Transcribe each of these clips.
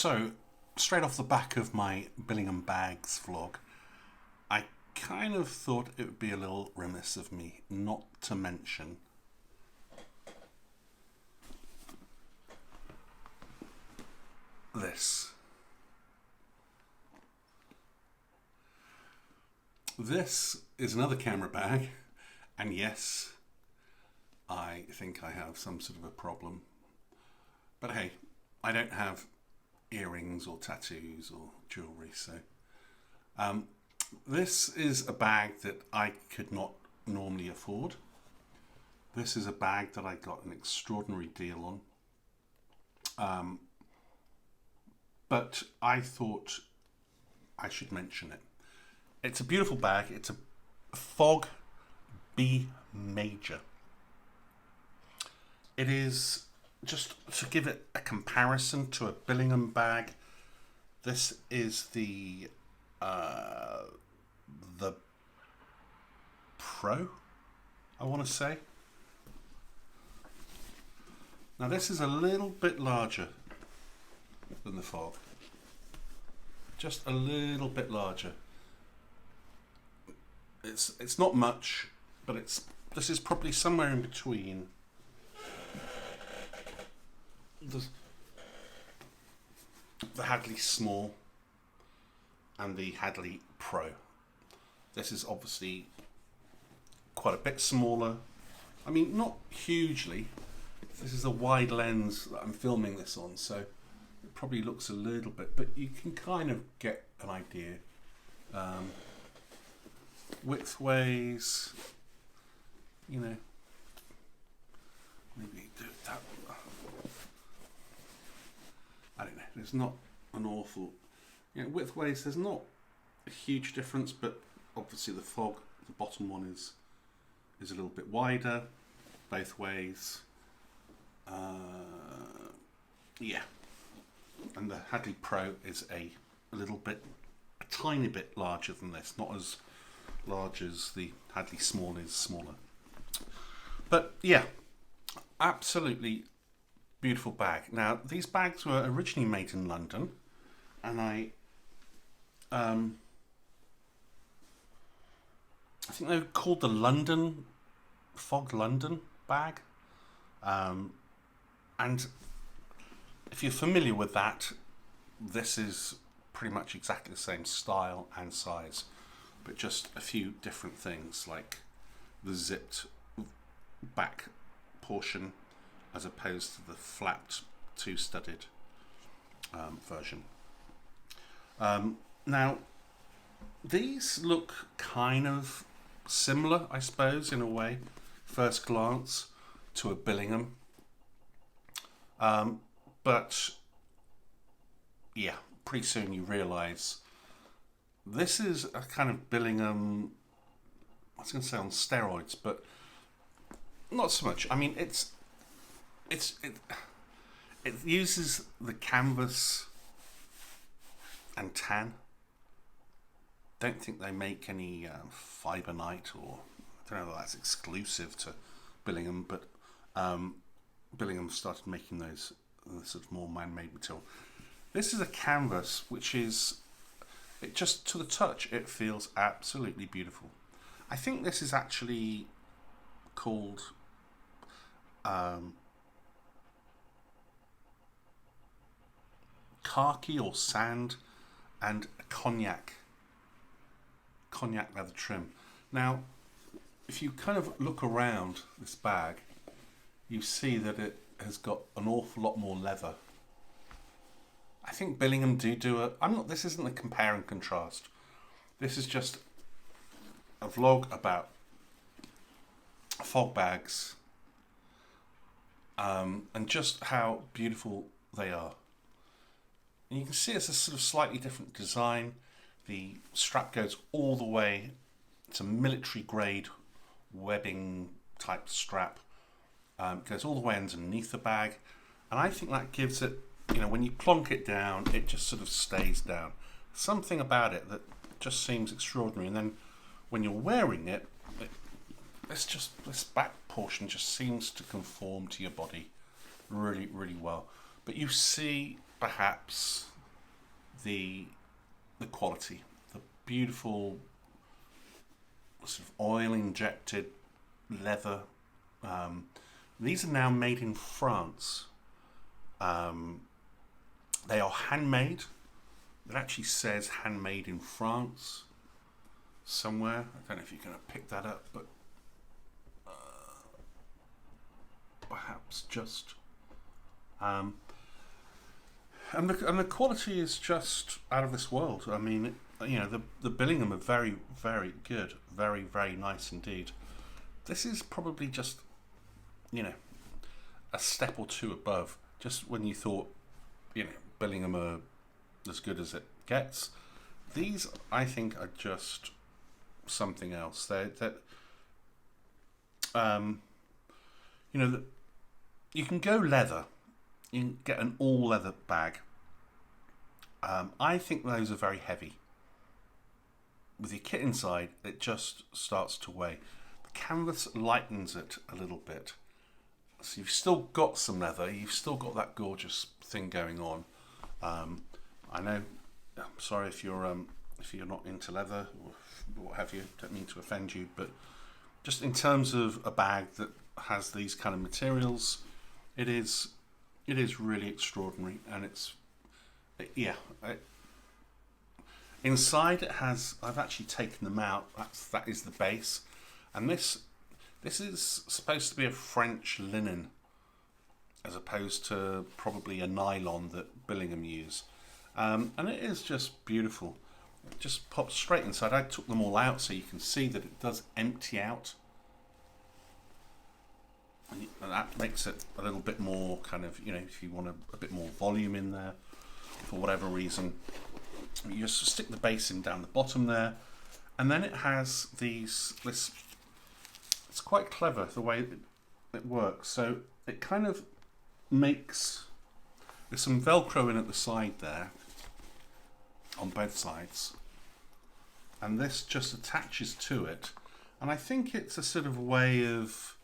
So, straight off the back of my Billingham Bags vlog, I kind of thought it would be a little remiss of me not to mention this. This is another camera bag, and yes, I think I have some sort of a problem. But hey, I don't have earrings or tattoos or jewellery, so this is a bag that I could not normally afford. This is a bag that I got an extraordinary deal on, but I thought I should mention it. It's a beautiful bag. It's a Fogg B Major. It is, just to give it a comparison to a Billingham bag, this is the Pro, I want to say. Now this is a little bit larger than the Fogg. Just a little bit larger. It's not much, but this is probably somewhere in between the Hadley Small and the Hadley Pro. This is obviously quite a bit smaller. I mean, not hugely. This is a wide lens that I'm filming this on, so it probably looks a little bit, but you can kind of get an idea. Widthways, you know, maybe do it that way. I don't know, there's not an awful, you know, widthways, there's not a huge difference, but obviously the Fogg, the bottom one is a little bit wider both ways. Yeah, and the Hadley Pro is a tiny bit larger than this, not as large as the Hadley Small is smaller. But yeah, absolutely beautiful bag. Now these bags were originally made in London, and I think they were called the Fogg London bag. And if you're familiar with that, this is pretty much exactly the same style and size, but just a few different things, like the zipped back portion as opposed to the flapped two-studded version. Now, these look kind of similar, I suppose, in a way, first glance, to a Billingham. But yeah, pretty soon you realise this is a kind of Billingham, I was going to say on steroids, but not so much. I mean, it uses the canvas and tan. Don't think they make any Fibonite, or I don't know if that's exclusive to Billingham, but Billingham started making those sort of more man-made material. This is a canvas which is, it just to the touch, it feels absolutely beautiful. I think this is actually called khaki or sand and a cognac leather trim. Now, if you kind of look around this bag, you see that it has got an awful lot more leather. I think Billingham do this isn't a compare and contrast. This is just a vlog about Fogg bags, and just how beautiful they are. And you can see it's a sort of slightly different design. The strap goes all the way. It's a military grade webbing type strap. Goes all the way underneath the bag, and I think that gives it, you know, when you plonk it down, it just sort of stays down. Something about it that just seems extraordinary, and then when you're wearing it, this back portion just seems to conform to your body really, really well. But you see perhaps the quality, the beautiful sort of oil injected leather. These are now made in France. They are handmade. It actually says handmade in France somewhere. I don't know if you're going to pick that up, but perhaps just. And the quality is just out of this world. I mean, you know, the Billingham are very, very good, very, very nice indeed. This is probably just, you know, a step or two above. Just when you thought, you know, Billingham are as good as it gets, these I think are just something else. You know, you can go leather. You can get an all leather bag. I think those are very heavy. With your kit inside, it just starts to weigh. The canvas lightens it a little bit. So you've still got some leather, you've still got that gorgeous thing going on. I know, I'm sorry if you're not into leather or what have you, don't mean to offend you, but just in terms of a bag that has these kind of materials, it is really extraordinary. And inside it has, I've actually taken them out, that is the base, and this is supposed to be a French linen as opposed to probably a nylon that Billingham use. And it is just beautiful. It just pops straight inside. I took them all out so you can see that it does empty out. And that makes it a little bit more kind of, you know, if you want a bit more volume in there for whatever reason. You just stick the base in down the bottom there. And then it has this, it's quite clever the way it works. So it kind of makes, there's some Velcro in at the side there, on both sides. And this just attaches to it. And I think it's a sort of way of,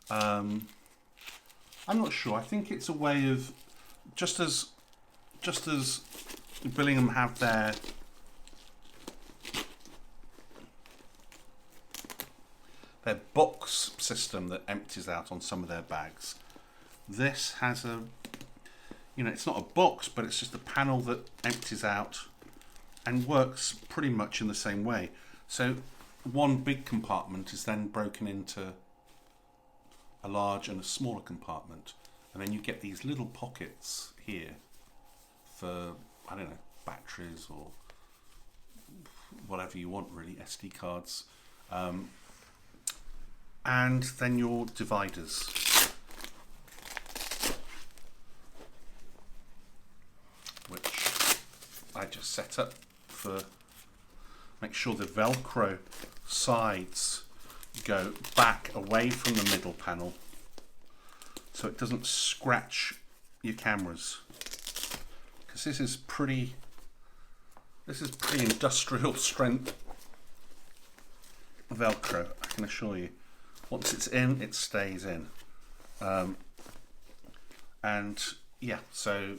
I'm not sure, I think it's a way of, just as Billingham have their box system that empties out on some of their bags. This has a, you know, it's not a box, but it's just a panel that empties out and works pretty much in the same way. So one big compartment is then broken into a large and a smaller compartment, and then you get these little pockets here for, I don't know, batteries or whatever you want really, SD cards. And then your dividers. Which I just set up for, make sure the Velcro sides go back away from the middle panel so it doesn't scratch your cameras. Because this is pretty industrial strength Velcro, I can assure you. Once it's in, it stays in. And yeah, so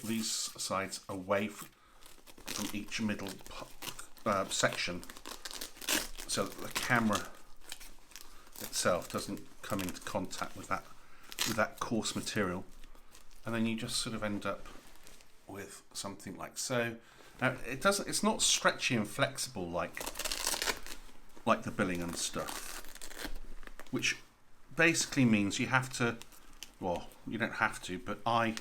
these sides away from each middle section, so that the camera itself doesn't come into contact with that coarse material, and then you just sort of end up with something like so. Now it's not stretchy and flexible like the Billingham stuff, which basically means you have to, well, you don't have to, but I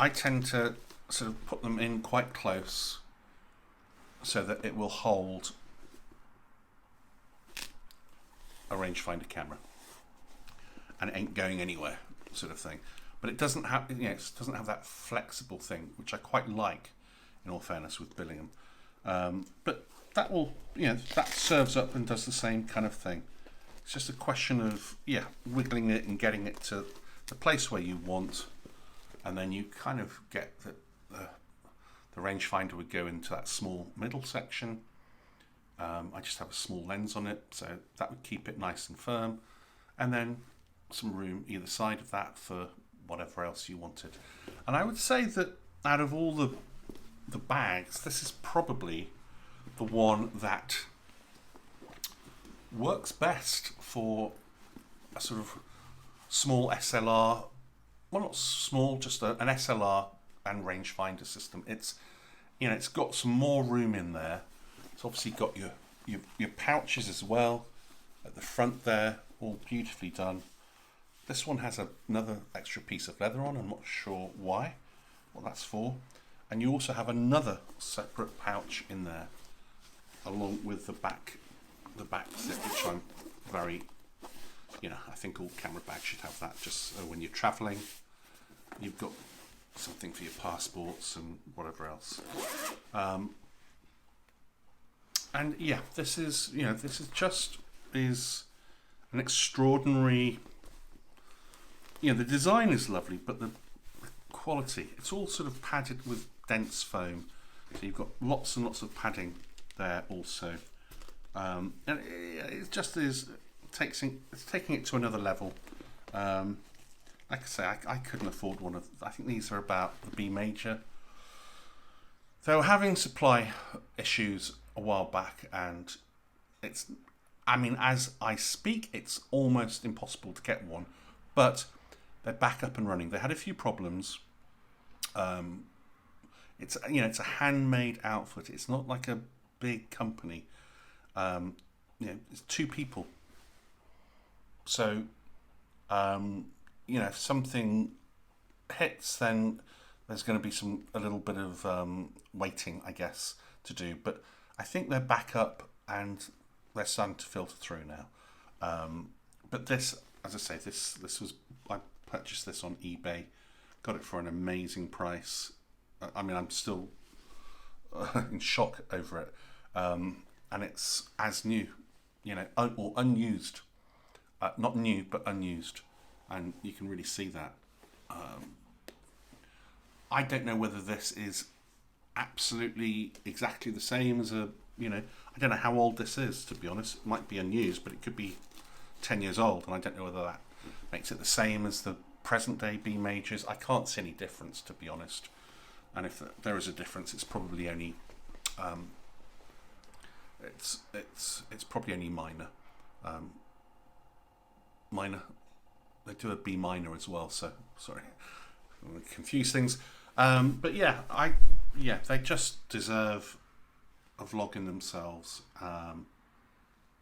tend to sort of put them in quite close so that it will hold a rangefinder camera and it ain't going anywhere, sort of thing. But it doesn't have, you know, it doesn't have that flexible thing, which I quite like, in all fairness, with Billingham. But that will, you know, that serves up and does the same kind of thing. It's just a question of, yeah, wiggling it and getting it to the place where you want, and then you kind of get the rangefinder would go into that small middle section. I just have a small lens on it, so that would keep it nice and firm, and then some room either side of that for whatever else you wanted. And I would say that out of all the bags, this is probably the one that works best for a sort of small SLR. Well, not small, just an SLR and rangefinder system. It's, you know, it's got some more room in there. It's obviously got your pouches as well at the front there, all beautifully done. This one has another extra piece of leather on. I'm not sure why, what that's for. And you also have another separate pouch in there, along with the back zip, which I'm very, you know, I think all camera bags should have that, just so when you're traveling, you've got something for your passports and whatever else. And yeah, this is an extraordinary, you know, the design is lovely, but the quality, it's all sort of padded with dense foam, so you've got lots and lots of padding there also, and it just is taking it to another level. Like I say, I couldn't afford one of, I think these are about the B major. They were having supply issues a while back, and it's, I mean, as I speak, it's almost impossible to get one, but they're back up and running. They had a few problems. It's, you know, it's a handmade outfit. It's not like a big company. You know, it's 2 people. So, you know, if something hits, then there's going to be a little bit of waiting, I guess, to do. But I think they're back up and they're starting to filter through now. But this, as I say, this was, I purchased this on eBay, got it for an amazing price. I mean, I'm still in shock over it. And it's as new, you know, or unused. Not new, but unused. And you can really see that. I don't know whether this is absolutely exactly the same as a, you know, I don't know how old this is, to be honest. It might be unused, but it could be 10 years old, and I don't know whether that makes it the same as the present day B majors. I can't see any difference, to be honest. And if there is a difference, it's probably only it's probably only minor. Minor. They do a B minor as well, so sorry, I'm gonna confuse things. But yeah, they just deserve a vlog in themselves.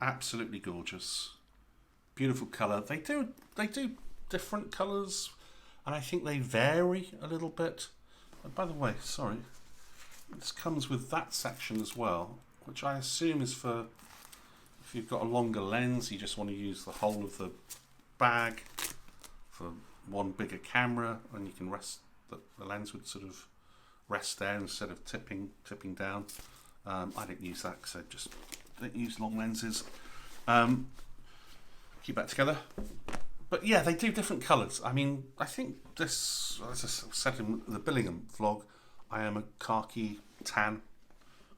Absolutely gorgeous, beautiful colour. They do different colours, and I think they vary a little bit. And by the way, sorry, this comes with that section as well, which I assume is for if you've got a longer lens, you just want to use the whole of the bag for one bigger camera, and you can rest the lens would sort of rest there instead of tipping down. I don't use that because I just don't use long lenses. Keep that together. But yeah, they do different colours. I mean, I think this, as I said in the Billingham vlog, I am a khaki tan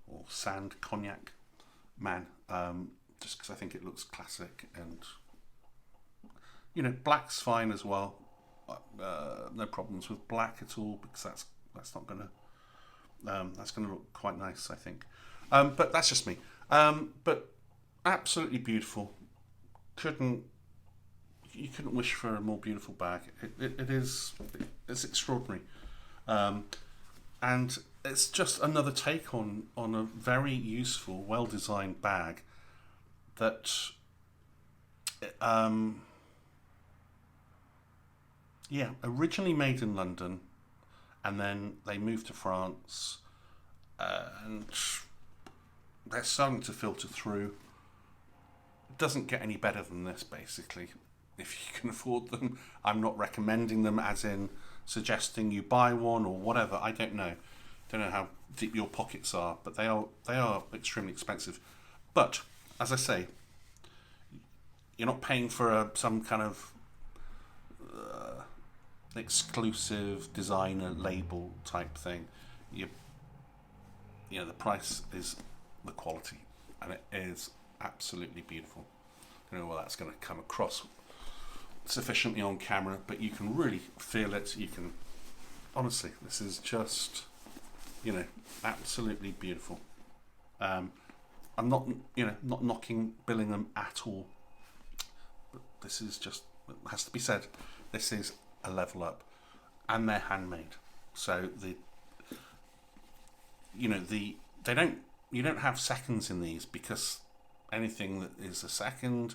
or sand cognac man, just because I think it looks classic, and you know, black's fine as well. No problems with black at all, because that's not gonna that's gonna look quite nice, I think. But that's just me. But absolutely beautiful. You couldn't wish for a more beautiful bag. It's extraordinary, and it's just another take on a very useful, well-designed bag that originally made in London, and then they moved to France, and they're starting to filter through. It doesn't get any better than this, basically. If you can afford them, I'm not recommending them, as in suggesting you buy one or whatever. I don't know. Don't know how deep your pockets are, but they are extremely expensive. But as I say, you're not paying for some kind of exclusive designer label type thing. You know, the price is the quality, and it is absolutely beautiful. I don't know whether that's going to come across sufficiently on camera, but you can really feel it. You can, honestly, this is just, you know, absolutely beautiful. I'm not, you know, not knocking Billingham at all, but this is just, it has to be said, this is a level up, and they're handmade. So you don't have seconds in these, because anything that is a second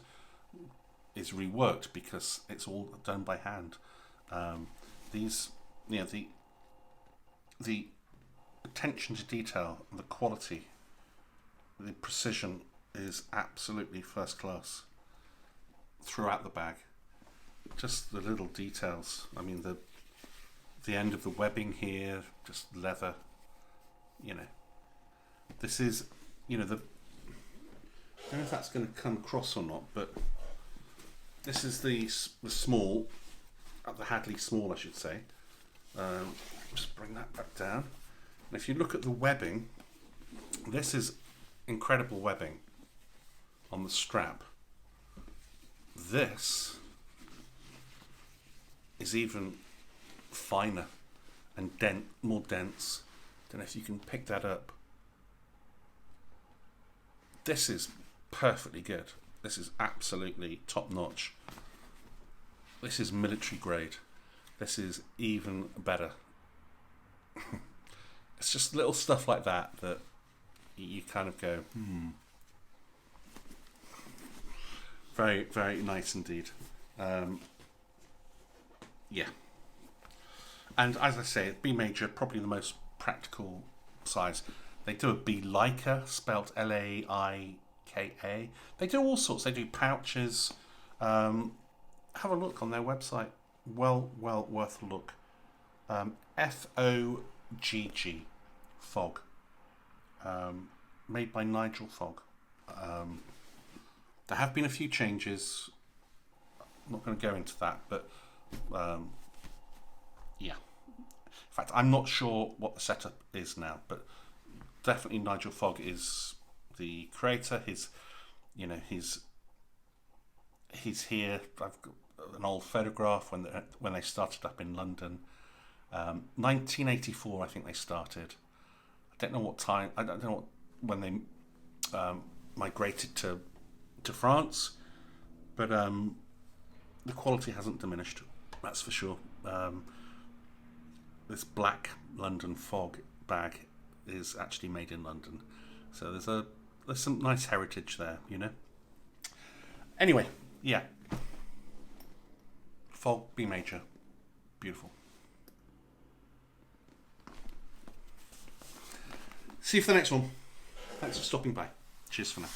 is reworked because it's all done by hand. These, you know, the attention to detail, the quality, the precision is absolutely first class throughout the bag. Just the little details. I mean, the end of the webbing here, just leather. You know, this is, you know, I don't know if that's going to come across or not, but this is the small, the Hadley small, I should say. Just bring that back down. And if you look at the webbing, this is incredible webbing on the strap. This is even finer and more dense. Don't know if you can pick that up. This is perfectly good. This is absolutely top notch. This is military grade. This is even better. It's just little stuff like that you kind of go, Very, very nice indeed. Yeah. And as I say, B major, probably the most practical size. They do a B Leica, spelt Laika. They do all sorts. They do pouches. Have a look on their website. Well worth a look. Fogg. Fogg. Made by Nigel Fogg. There have been a few changes. I'm not going to go into that, but yeah. In fact, I'm not sure what the setup is now, but definitely Nigel Fogg is the creator. He's here. I've got an old photograph when they started up in London. 1984, I think they started. I don't know what time. I don't know when they migrated to France, but the quality hasn't diminished. That's for sure. This black London Fogg bag is actually made in London, so there's some nice heritage there, you know. Anyway, yeah. Fogg B major, beautiful. See you for the next one. Thanks for stopping by. Cheers for now.